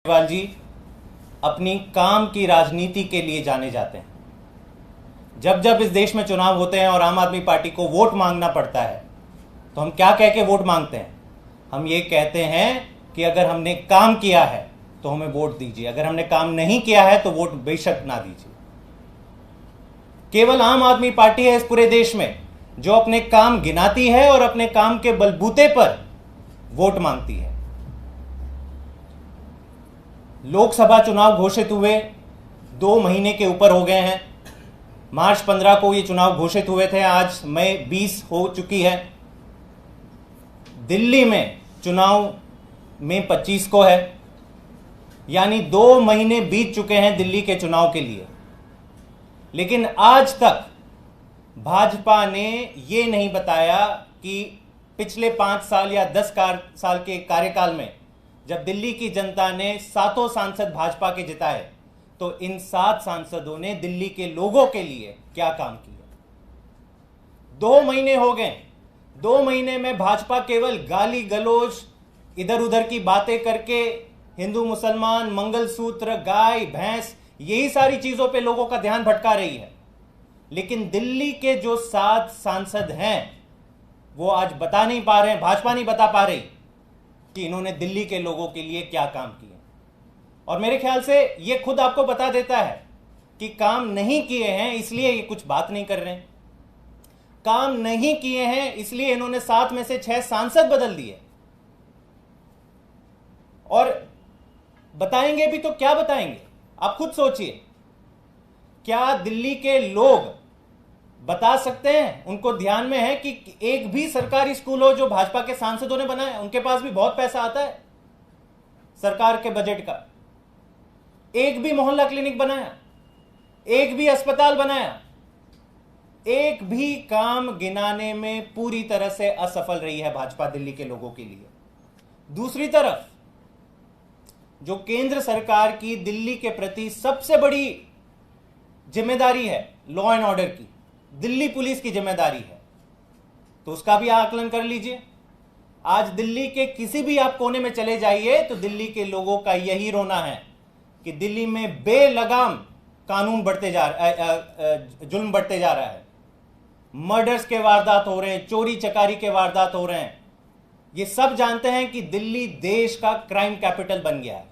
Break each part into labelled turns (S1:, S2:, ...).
S1: केजरीवाल जी अपनी काम की राजनीति के लिए जाने जाते हैं। जब जब इस देश में चुनाव होते हैं और आम आदमी पार्टी को वोट मांगना पड़ता है तो हम क्या कह के वोट मांगते हैं? हम ये कहते हैं कि अगर हमने काम किया है तो हमें वोट दीजिए, अगर हमने काम नहीं किया है तो वोट बेशक ना दीजिए। केवल आम आदमी पार्टी है इस पूरे देश में जो अपने काम गिनाती है और अपने काम के बलबूते पर वोट मांगती है। लोकसभा चुनाव घोषित हुए 2 महीने के ऊपर हो गए हैं। मार्च 15 को ये चुनाव घोषित हुए थे, आज मई 20 हो चुकी है। दिल्ली में चुनाव में 25 को है, यानी 2 महीने बीत चुके हैं दिल्ली के चुनाव के लिए। लेकिन आज तक भाजपा ने यह नहीं बताया कि पिछले 5 साल या 10 साल के कार्यकाल में जब दिल्ली की जनता ने 7 सांसद भाजपा के जिताए तो इन 7 सांसदों ने दिल्ली के लोगों के लिए क्या काम किया। 2 महीने हो गए। 2 महीने में भाजपा केवल गाली गलौज, इधर उधर की बातें करके हिंदू मुसलमान, मंगलसूत्र, गाय भैंस, यही सारी चीजों पे लोगों का ध्यान भटका रही है। लेकिन दिल्ली के जो 7 सांसद हैं वो आज बता नहीं पा रहे हैं, भाजपा नहीं बता पा रही कि इन्होंने दिल्ली के लोगों के लिए क्या काम किए। और मेरे ख्याल से ये खुद आपको बता देता है कि काम नहीं किए हैं इसलिए ये कुछ बात नहीं कर रहे हैं। काम नहीं किए हैं इसलिए इन्होंने 7 में से 6 सांसद बदल दिए। और बताएंगे भी तो क्या बताएंगे? आप खुद सोचिए, क्या दिल्ली के लोग बता सकते हैं? उनको ध्यान में है कि एक भी सरकारी स्कूल हो जो भाजपा के सांसदों ने बनाया? उनके पास भी बहुत पैसा आता है सरकार के बजट का। एक भी मोहल्ला क्लिनिक बनाया? एक भी अस्पताल बनाया? एक भी काम गिनाने में पूरी तरह से असफल रही है भाजपा दिल्ली के लोगों के लिए। दूसरी तरफ जो केंद्र सरकार की दिल्ली के प्रति सबसे बड़ी जिम्मेदारी है लॉ एंड ऑर्डर की, दिल्ली पुलिस की जिम्मेदारी है, तो उसका भी आकलन कर लीजिए। आज दिल्ली के किसी भी आप कोने में चले जाइए तो दिल्ली के लोगों का यही रोना है कि दिल्ली में बेलगाम कानून बढ़ते जा जुल्म बढ़ते जा रहा है। मर्डर्स के वारदात हो रहे हैं, चोरी चकारी के वारदात हो रहे हैं। ये सब जानते हैं कि दिल्ली देश का क्राइम कैपिटल बन गया है।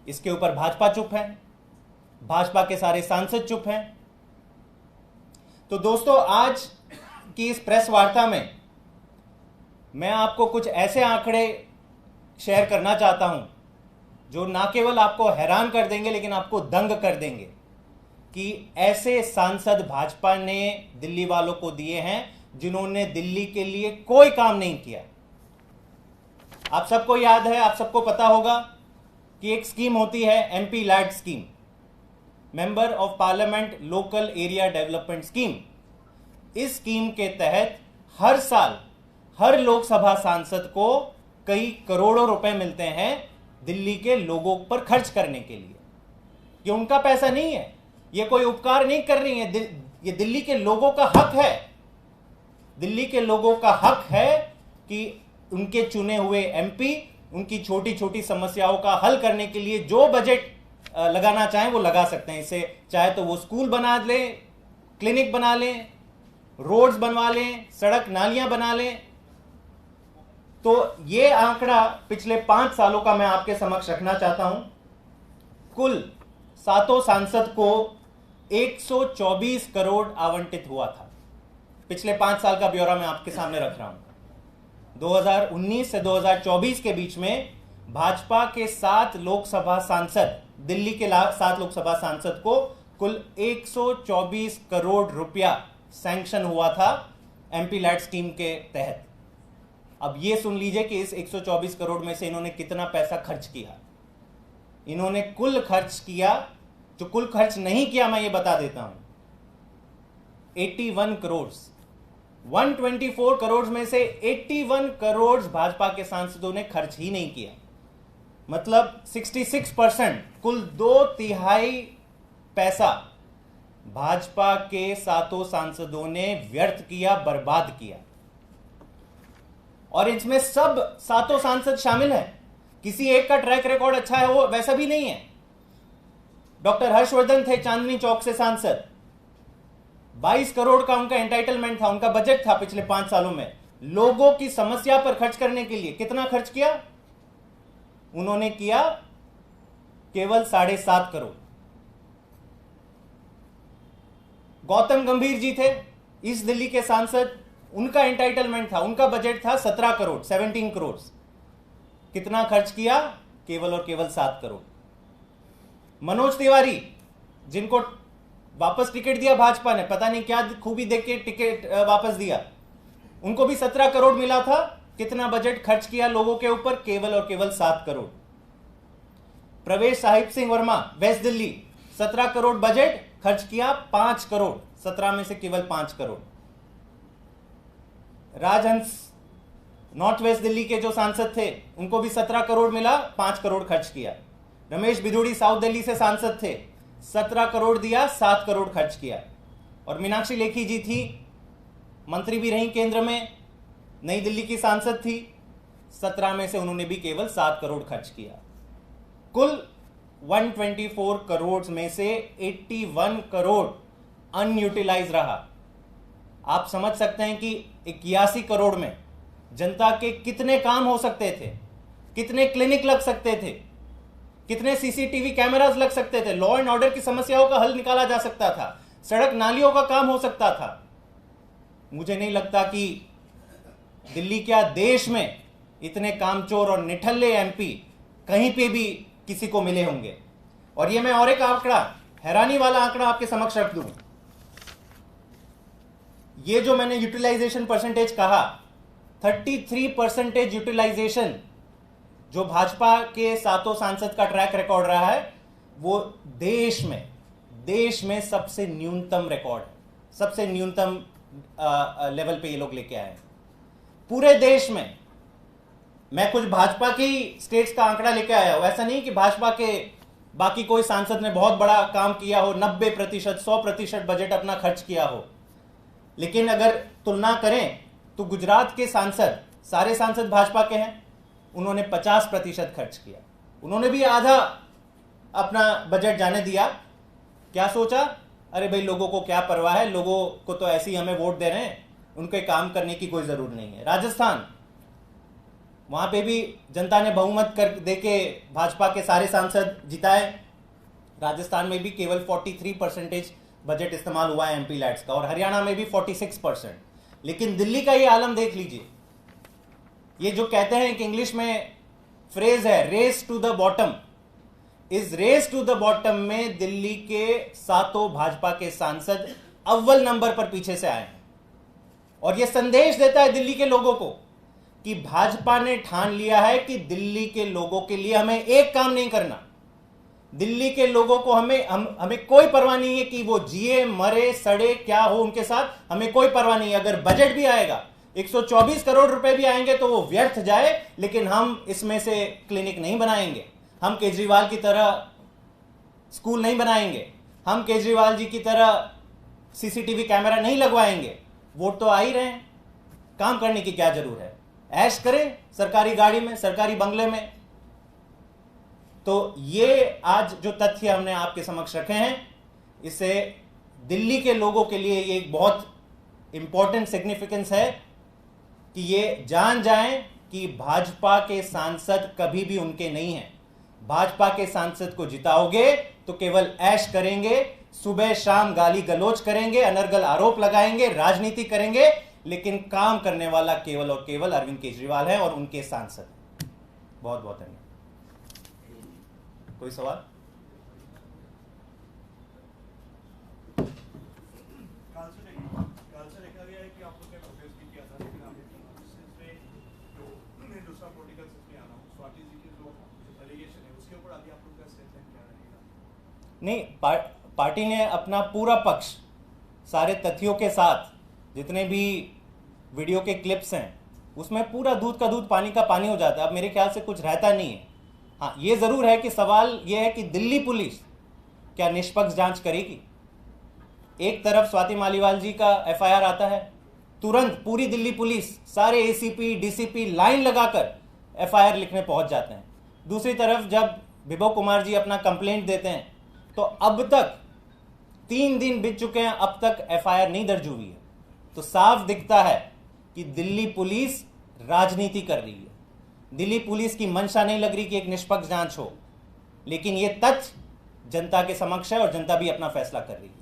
S1: इसके ऊपर भाजपा चुप है, भाजपा के सारे सांसद चुप हैं। तो दोस्तों, आज की इस प्रेस वार्ता में मैं आपको कुछ ऐसे आंकड़े शेयर करना चाहता हूं जो ना केवल आपको हैरान कर देंगे लेकिन आपको दंग कर देंगे कि ऐसे सांसद भाजपा ने दिल्ली वालों को दिए हैं जिन्होंने दिल्ली के लिए कोई काम नहीं किया। आप सबको याद है, आप सबको पता होगा कि एक स्कीम होती है MP LAD scheme, member of parliament local area development scheme. इस स्कीम के तहत हर साल हर लोकसभा सांसद को कई करोड़ों रुपए मिलते हैं दिल्ली के लोगों पर खर्च करने के लिए। ये उनका पैसा नहीं है, ये कोई उपकार नहीं कर रही है, ये दिल्ली के लोगों का हक है। दिल्ली के लोगों का हक है कि उनके चुने हुए एमपी उनकी छोटी छोटी समस्याओं का हल करने के लिए जो बजट लगाना चाहें वो लगा सकते हैं। इसे चाहे तो वो स्कूल बना लें, क्लिनिक बना लें, रोड्स बनवा लें, सड़क नालियां बना लें। तो ये आंकड़ा पिछले 5 सालों का मैं आपके समक्ष रखना चाहता हूं। कुल 7 सांसद को 124 करोड़ आवंटित हुआ था। पिछले 5 साल का ब्यौरा मैं आपके सामने रख रहा हूं। 2019 से 2024 के बीच में भाजपा के 7 लोकसभा सांसद, दिल्ली के 7 लोकसभा सांसद को कुल 124 करोड़ रुपया सैंक्शन हुआ था एमपी लैड स्कीम के तहत। अब ये सुन लीजिए कि इस 124 करोड़ में से इन्होंने कितना पैसा खर्च किया। इन्होंने कुल खर्च किया, जो कुल खर्च नहीं किया मैं ये बता देता हूं, 81 करोड़। 124 करोड़ में से 81 करोड़ भाजपा के सांसदों ने खर्च ही नहीं किया। मतलब 66%, कुल 2/3 पैसा भाजपा के 7 सांसदों ने व्यर्थ किया, बर्बाद किया। और इसमें सब 7 सांसद शामिल हैं। किसी एक का ट्रैक रिकॉर्ड अच्छा है वो वैसा भी नहीं है। डॉक्टर हर्षवर्धन थे चांदनी चौक से सांसद, 22 करोड़ का उनका एंटाइटलमेंट था, उनका बजट था पिछले 5 सालों में। लोगों की समस्या पर खर्च करने के लिए कितना खर्च किया? उन्होंने किया केवल 7.5 करोड़। गौतम गंभीर जी थे ईस्ट दिल्ली के सांसद, उनका एंटाइटलमेंट था, उनका बजट था 17 करोड़, 17 करोड़। कितना खर्च किया? केवल और केवल 7 करोड़। मनोज तिवारी, जिनको वापस टिकट दिया भाजपा ने, पता नहीं क्या खूबी देख के टिकट वापस दिया, उनको भी 17 करोड़ मिला था। कितना बजट खर्च किया लोगों के ऊपर? केवल और केवल 7 करोड़। प्रवेश साहिब सिंह वर्मा वेस्ट दिल्ली, 17 करोड़ बजट, खर्च किया 5 करोड़, 17 में से केवल 5 करोड़। राजहंस नॉर्थ वेस्ट दिल्ली के जो सांसद थे, उनको भी 17 करोड़ मिला, 5 करोड़ खर्च किया। रमेश बिधूड़ी साउथ दिल्ली से सांसद थे, 17 करोड़ दिया, 7 करोड़ खर्च किया। और मीनाक्षी लेखी जी थी, मंत्री भी रही केंद्र में, नई दिल्ली की सांसद थी, 17 में से उन्होंने भी केवल 7 करोड़ खर्च किया। कुल 124 करोड़ में से 81 करोड़ अनयूटिलाइज रहा। आप समझ सकते हैं कि 81 करोड़ में जनता के कितने काम हो सकते थे, कितने क्लिनिक लग सकते थे, कितने सीसीटीवी कैमरास लग सकते थे, लॉ एंड ऑर्डर की समस्याओं का हल निकाला जा सकता था, सड़क नालियों का काम हो सकता था। मुझे नहीं लगता कि दिल्ली क्या देश में इतने कामचोर और निठल्ले एमपी कहीं पे भी किसी को मिले होंगे। और ये मैं और एक आंकड़ा, हैरानी वाला आंकड़ा आपके समक्ष रख दूं। ये जो मैंने यूटिलाइजेशन परसेंटेज कहा, 33% यूटिलाइजेशन जो भाजपा के 7 सांसद का ट्रैक रिकॉर्ड रहा है, वो देश में सबसे न्यूनतम रिकॉर्ड है, सबसे न्यूनतम लेवल पे ये लोग लेके आए पूरे देश में। मैं कुछ भाजपा की स्टेट्स का आंकड़ा लेके आया हूं, ऐसा नहीं कि भाजपा के बाकी कोई सांसद ने बहुत बड़ा काम किया हो, 90%, 100% बजट अपना खर्च किया हो। लेकिन अगर तुलना करें तो गुजरात के सांसद, सारे सांसद भाजपा के हैं, उन्होंने 50% खर्च किया, उन्होंने भी आधा अपना बजट जाने दिया। क्या सोचा? अरे भाई लोगों को क्या परवाह है, लोगों को तो ऐसे ही हमें वोट दे रहे हैं, उनके काम करने की कोई जरूरत नहीं है। राजस्थान, वहां पे भी जनता ने बहुमत कर देके भाजपा के सारे सांसद जिताए। राजस्थान में भी केवल 43% बजट इस्तेमाल हुआ है एमपी लैट्स का, और हरियाणा में भी 46%। लेकिन दिल्ली का ये आलम देख लीजिए। ये जो कहते हैं कि इंग्लिश में फ्रेज है रेस टू द बॉटम, इस रेस टू द बॉटम में दिल्ली के 7 भाजपा के सांसद अव्वल नंबर पर पीछे से आए हैं। और यह संदेश देता है दिल्ली के लोगों को कि भाजपा ने ठान लिया है कि दिल्ली के लोगों के लिए हमें एक काम नहीं करना। दिल्ली के लोगों को हमें कोई परवाह नहीं है कि वो जिए मरे सड़े क्या हो उनके साथ, हमें कोई परवाह नहीं है। अगर बजट भी आएगा, 124 करोड़ रुपए भी आएंगे तो वो व्यर्थ जाए, लेकिन हम इसमें से क्लिनिक नहीं बनाएंगे, हम केजरीवाल की तरह स्कूल नहीं बनाएंगे, हम केजरीवाल जी की तरह सीसीटीवी कैमरा नहीं लगवाएंगे। वोट तो आ ही रहे हैं, काम करने की क्या जरूरत है, ऐश करें सरकारी गाड़ी में, सरकारी बंगले में। तो ये आज जो तथ्य हमने आपके समक्ष रखे हैं, इससे दिल्ली के लोगों के लिए ये एक बहुत इंपॉर्टेंट सिग्निफिकेंस है कि ये जान जाएं कि भाजपा के सांसद कभी भी उनके नहीं हैं। भाजपा के सांसद को जिताओगे तो केवल ऐश करेंगे, सुबह शाम गाली गलौज करेंगे, अनर्गल आरोप लगाएंगे, राजनीति करेंगे, लेकिन काम करने वाला केवल और केवल अरविंद केजरीवाल है और उनके सांसद। बहुत बहुत धन्यवाद। कोई सवाल? नहीं, पार्टी ने अपना पूरा पक्ष सारे तथ्यों के साथ, जितने भी वीडियो के क्लिप्स हैं, उसमें पूरा दूध का दूध पानी का पानी हो जाता है। अब मेरे ख्याल से कुछ रहता नहीं है। हाँ, ये जरूर है कि सवाल ये है कि दिल्ली पुलिस क्या निष्पक्ष जांच करेगी? एक तरफ स्वाति मालीवाल जी का एफआईआर आता है, तुरंत पूरी दिल्ली पुलिस, सारे एसीपी डीसीपी लाइन लगाकर एफआईआर लिखने पहुंच जाते हैं। दूसरी तरफ जब विभव कुमार जी अपना कंप्लेंट देते हैं तो अब तक 3 दिन बीत चुके हैं, अब तक एफआईआर नहीं दर्ज हुई है। तो साफ दिखता है कि दिल्ली पुलिस राजनीति कर रही है। दिल्ली पुलिस की मंशा नहीं लग रही कि एक निष्पक्ष जांच हो, लेकिन यह तथ्य जनता के समक्ष है और जनता भी अपना फैसला कर रही है।